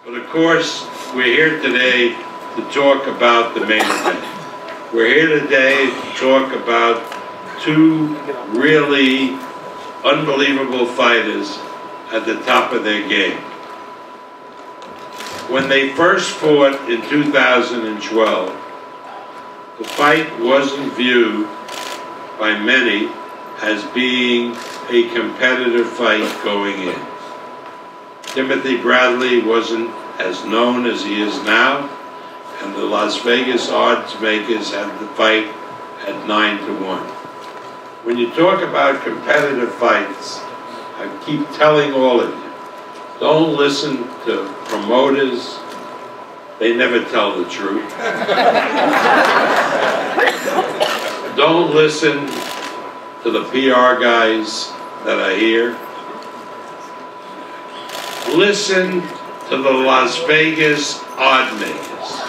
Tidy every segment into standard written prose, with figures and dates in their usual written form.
But of course, we're here today to talk about the main event. We're here today to talk about two really unbelievable fighters at the top of their game. When they first fought in 2012, the fight wasn't viewed by many as being a competitive fight going in. Timothy Bradley wasn't as known as he is now, and the Las Vegas odds makers had the fight at 9-1. When you talk about competitive fights, I keep telling all of you, don't listen to promoters. They never tell the truth. Don't listen to the PR guys that are here. Listen to the Las Vegas odd makers.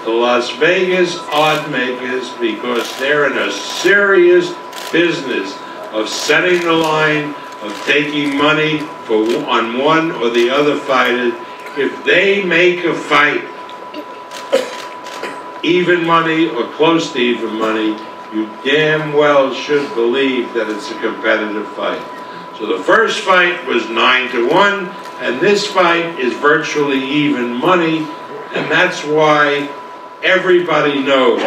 The Las Vegas odd makers, because they're in a serious business of setting the line, of taking money on one or the other fighter. If they make a fight even money or close to even money, you damn well should believe that it's a competitive fight. So the first fight was 9-1, and this fight is virtually even money, and that's why everybody knows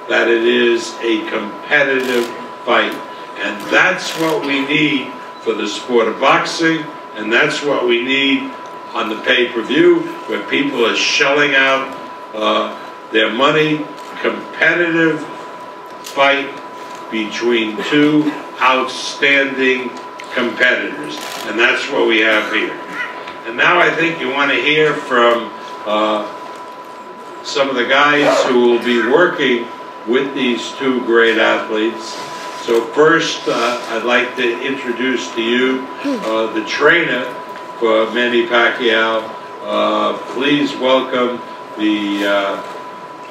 that it is a competitive fight. And that's what we need for the sport of boxing, and that's what we need on the pay-per-view, where people are shelling out their money. Competitive fight between two outstanding competitors, and that's what we have here. And now I think you want to hear from some of the guys who will be working with these two great athletes. So first, I'd like to introduce to you the trainer for Manny Pacquiao. Please welcome the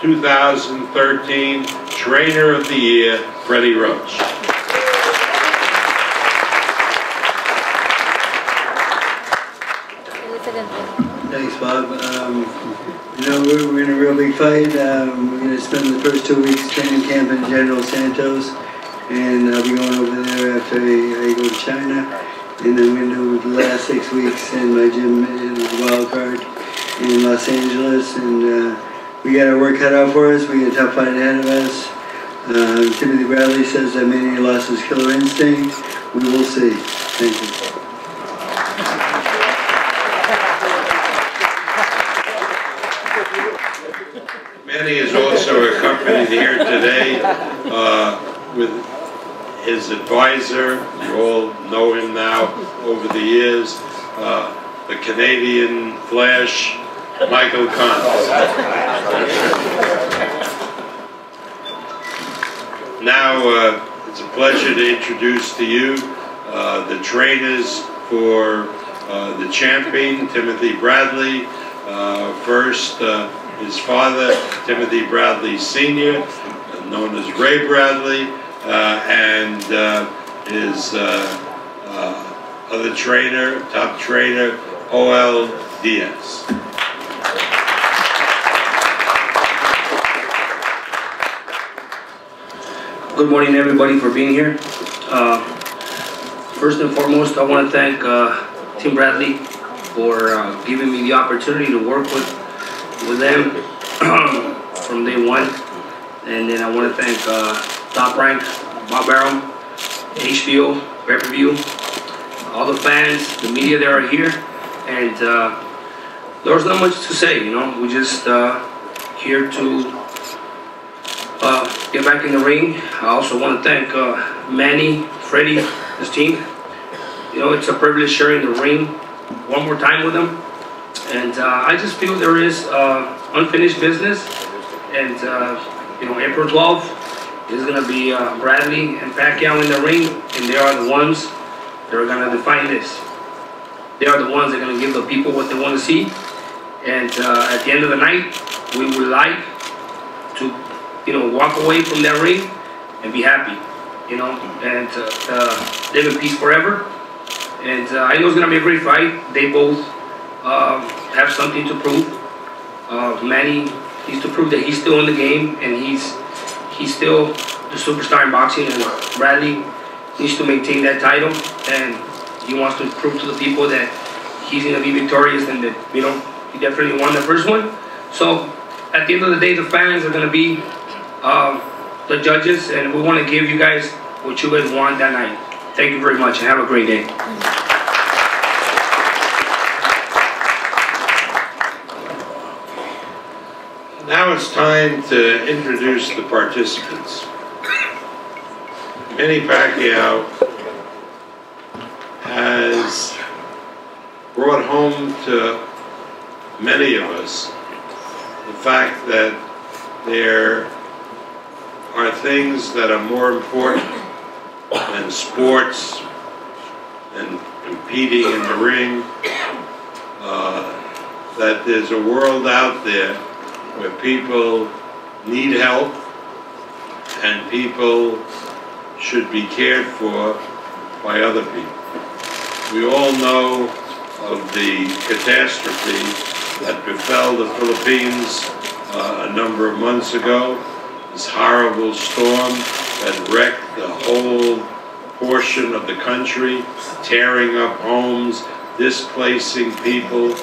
2013 Trainer of the Year, Freddie Roach. Thanks, Bob. You know, we're in a real big fight. We're going to spend the first 2 weeks training camp in General Santos, and I'll be going over there after I go to China. And then we're going to do the last 6 weeks in my gym in the Wild Card in Los Angeles. And we got our work cut out for us. We got a tough fight ahead of us. Timothy Bradley says that Manny lost his killer instinct. We will see. Thank you. Manny is also accompanied here today with his advisor. You all know him now over the years, the Canadian Flash, Michael Kahn. Now it's a pleasure to introduce to you the trainers for the champion, Timothy Bradley. First, his father, Timothy Bradley Sr., known as Ray Bradley, and his other trainer, top trainer, O.L. Diaz. Good morning, everybody, for being here. First and foremost, I want to thank Tim Bradley for giving me the opportunity to work with them from day one. And then I want to thank Top Rank, Bob Barham, HBO, Pay-Per-View, all the fans, the media that are here. And there's not much to say, you know. We're just here to get back in the ring. I also want to thank Manny, Freddie, his team. You know, it's a privilege sharing the ring one more time with them. And I just feel there is unfinished business. And, you know, April 12th is going to be Bradley and Pacquiao in the ring. And they are the ones that are going to define this. They are the ones that are going to give the people what they want to see. And at the end of the night, we would like to, you know, walk away from that ring and be happy, you know, and live in peace forever. And I know it's going to be a great fight. They both have something to prove. Manny needs to prove that he's still in the game and he's still the superstar in boxing, and Bradley needs to maintain that title, and he wants to prove to the people that he's going to be victorious and that, you know, he definitely won the first one. So at the end of the day, the fans are going to be the judges, and we want to give you guys what you guys want that night. Thank you very much and have a great day. Now it's time to introduce the participants. Manny Pacquiao has brought home to many of us the fact that there are things that are more important than sports and competing in the ring, that there's a world out there where people need help and people should be cared for by other people. We all know of the catastrophe that befell the Philippines a number of months ago, this horrible storm that wrecked the whole portion of the country, tearing up homes, displacing people,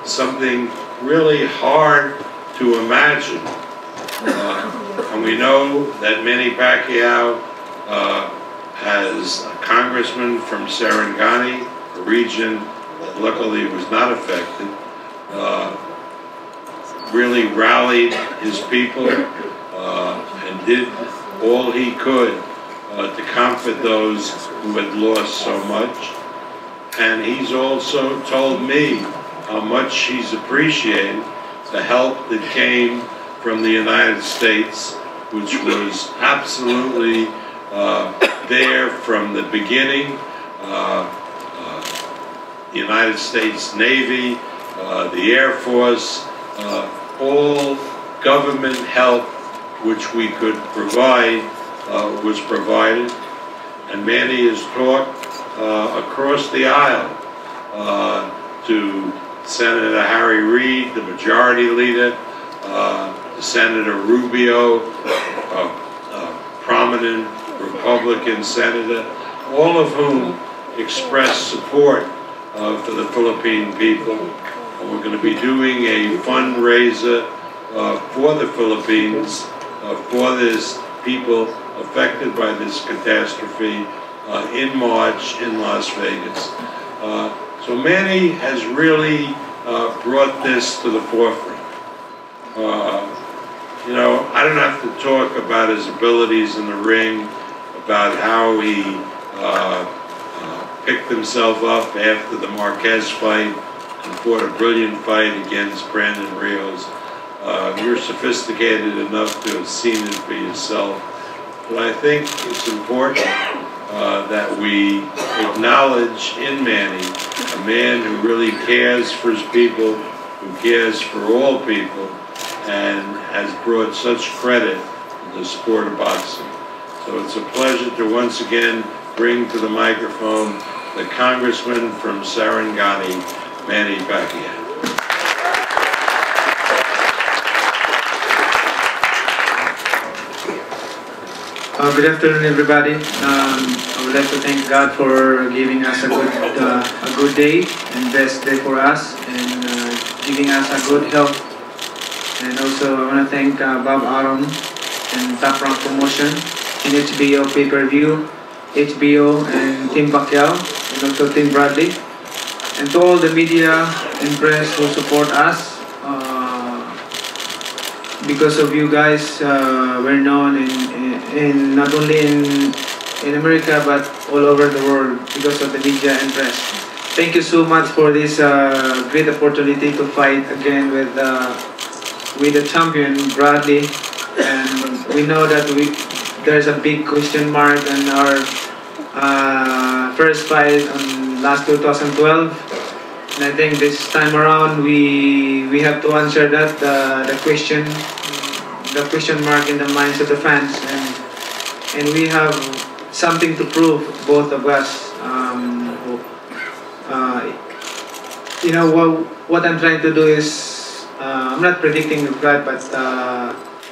something really hard to imagine. And we know that Manny Pacquiao has a congressman from Sarangani, a region that luckily was not affected, really rallied his people and did all he could to comfort those who had lost so much. And he's also told me how much he's appreciated the help that came from the United States, which was absolutely there from the beginning. The United States Navy, the Air Force, all government help which we could provide was provided. And Manny has talked across the aisle to Senator Harry Reid, the majority leader, Senator Rubio, a prominent Republican senator, all of whom expressed support for the Philippine people. And we're going to be doing a fundraiser for the Philippines, for this people affected by this catastrophe in March in Las Vegas. So Manny has really brought this to the forefront. You know, I don't have to talk about his abilities in the ring, about how he picked himself up after the Marquez fight and fought a brilliant fight against Brandon Rios. You're sophisticated enough to have seen it for yourself. But I think it's important that we acknowledge in Manny a man who really cares for his people, who cares for all people, and has brought such credit to the sport of boxing. So it's a pleasure to once again bring to the microphone the Congressman from Sarangani, Manny Pacquiao. Good afternoon, everybody. I would like to thank God for giving us a good day and best day for us, and giving us a good health. And also, I want to thank Bob Arum and Top Rank Promotion, and HBO Pay-Per-View, HBO and Team Pacquiao, and also Team Bradley, and to all the media and press who support us. Because of you guys, we're known in not only in America but all over the world because of the media and press. Thank you so much for this great opportunity to fight again with the champion Bradley. And we know that there's a big question mark on our first fight on last 2012. And I think this time around we have to answer that the question mark in the minds of the fans, and we have something to prove, both of us. you know, what I'm trying to do is, I'm not predicting the fight, but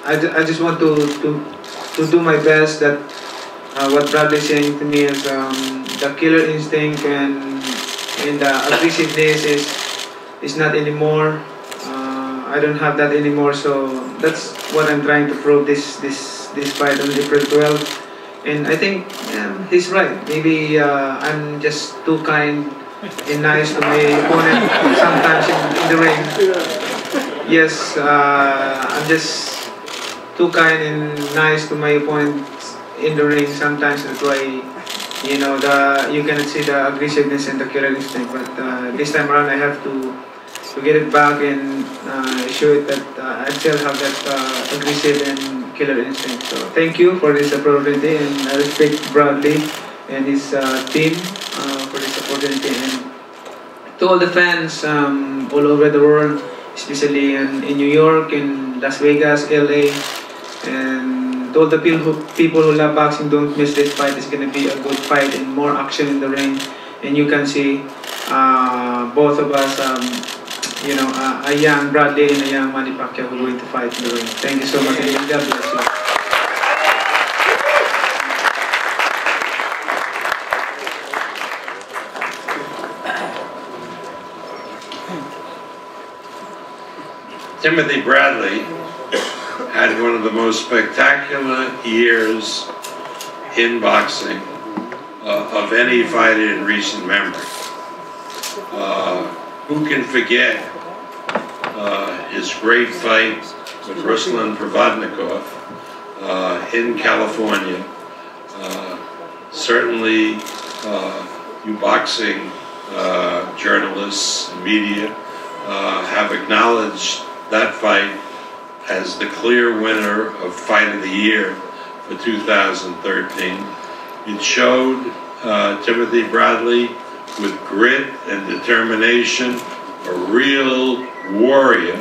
I just want to do my best. That what Bradley's saying to me is the killer instinct and the aggressiveness is not anymore. I don't have that anymore, so that's what I'm trying to prove this fight on April 12th. And I think he's right. Maybe I'm just too kind and nice to my opponent sometimes in the ring. Yes, I'm just too kind and nice to my opponent in the ring sometimes. That's why, you know, you cannot see the aggressiveness and the killer instinct. But this time around, I have to get it back and show it that I still have that aggressive and killer instinct. So thank you for this opportunity, and I respect Bradley and his team for this opportunity. And to all the fans all over the world, especially in New York, in Las Vegas, LA, and to all the people who love boxing, don't miss this fight. It's going to be a good fight and more action in the ring. And you can see both of us, you know, a young Bradley and a young Manny Pacquiao who are going to fight in the ring. Thank you so much, and God bless you. Timothy Bradley had one of the most spectacular years in boxing of any fighter in recent memory. Who can forget his great fight with Ruslan Provodnikov in California? Certainly, you boxing journalists and media have acknowledged that fight as the clear winner of Fight of the Year for 2013. It showed Timothy Bradley with grit and determination, a real warrior,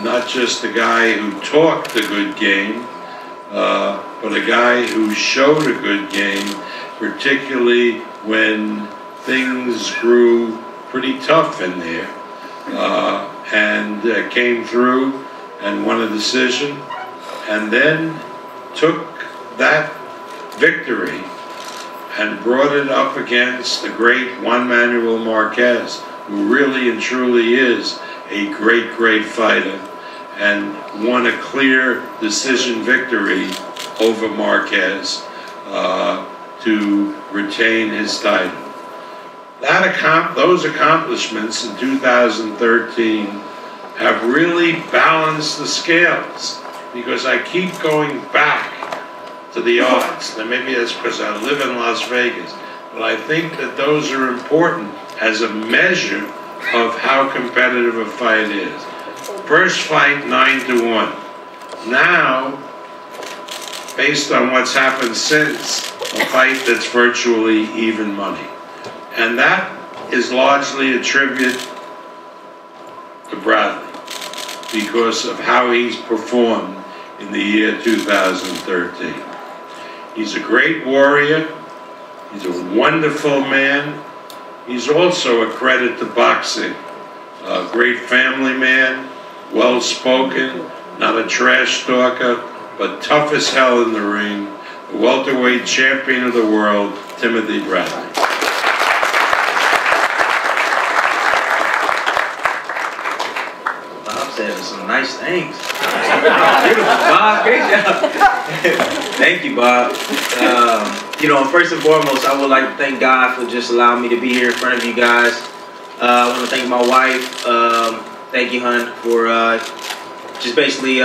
not just a guy who talked a good game, but a guy who showed a good game, particularly when things grew pretty tough in there, and came through and won a decision, and then took that victory and brought it up against the great Juan Manuel Marquez, who really and truly is a great, great fighter, and won a clear decision victory over Marquez to retain his title. Those accomplishments in 2013 have really balanced the scales, because I keep going back to the odds. Now maybe that's because I live in Las Vegas, but I think that those are important as a measure of how competitive a fight is. First fight 9-1. Now, based on what's happened since, a fight that's virtually even money. And that is largely a tribute to Bradley because of how he's performed in the year 2013. He's a great warrior. He's a wonderful man. He's also a credit to boxing. A great family man, well-spoken, not a trash talker, but tough as hell in the ring. The welterweight champion of the world, Timothy Bradley. Bob said some nice things. Beautiful, Bob. Great job. Thank you, Bob. You know, first and foremost, I would like to thank God for just allowing me to be here in front of you guys. I want to thank my wife. Thank you, hon, for just basically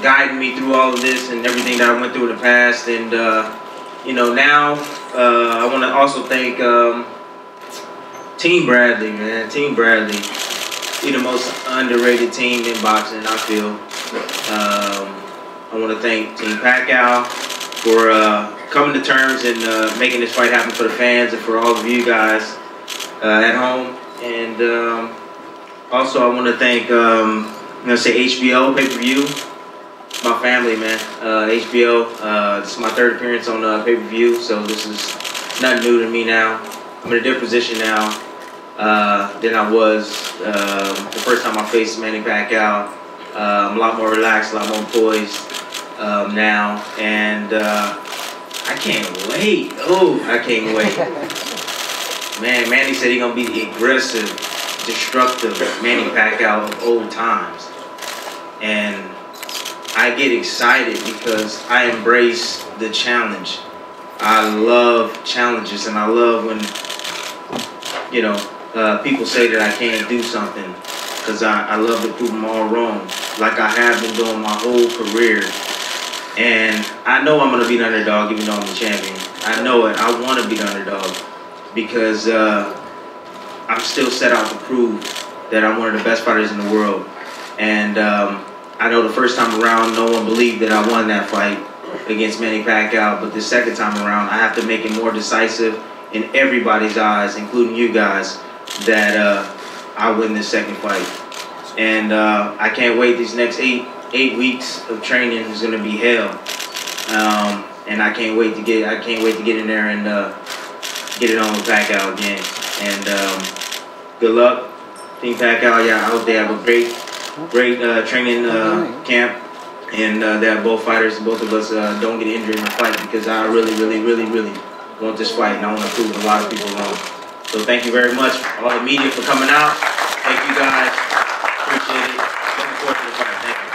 guiding me through all of this and everything that I went through in the past. And, you know, now I want to also thank Team Bradley, man. Team Bradley. You're the most underrated team in boxing, I feel. I want to thank Team Pacquiao for coming to terms and making this fight happen for the fans and for all of you guys at home. And also I want to thank, I'm going to say HBO pay-per-view. My family, man. HBO, this is my third appearance on pay-per-view, so this is nothing new to me now. I'm in a different position now. than I was the first time I faced Manny Pacquiao. I'm a lot more relaxed, a lot more poised now, and I can't wait. Oh, I can't wait. Man, Manny said he's gonna be the aggressive, destructive Manny Pacquiao of old times, and I get excited because I embrace the challenge. I love challenges, and I love when, you know, people say that I can't do something, because I love to prove them all wrong, like I have been doing my whole career. And I know I'm going to be the underdog even though I'm the champion. I know it. I want to be the underdog because I'm still set out to prove that I'm one of the best fighters in the world. And I know the first time around, no one believed that I won that fight against Manny Pacquiao, but the second time around, I have to make it more decisive in everybody's eyes, including you guys, that I win this second fight. And I can't wait. These next eight weeks of training is going to be hell, and I can't wait to get in there and get it on with Pacquiao again. And good luck, Team Pacquiao. Yeah, I hope they have a great training camp, and that both of us don't get injured in the fight, because I really want this fight, and I want to prove a lot of people wrong. So thank you very much, all the media, for coming out. Thank you guys. Appreciate it. Looking forward to the fight. Thank you.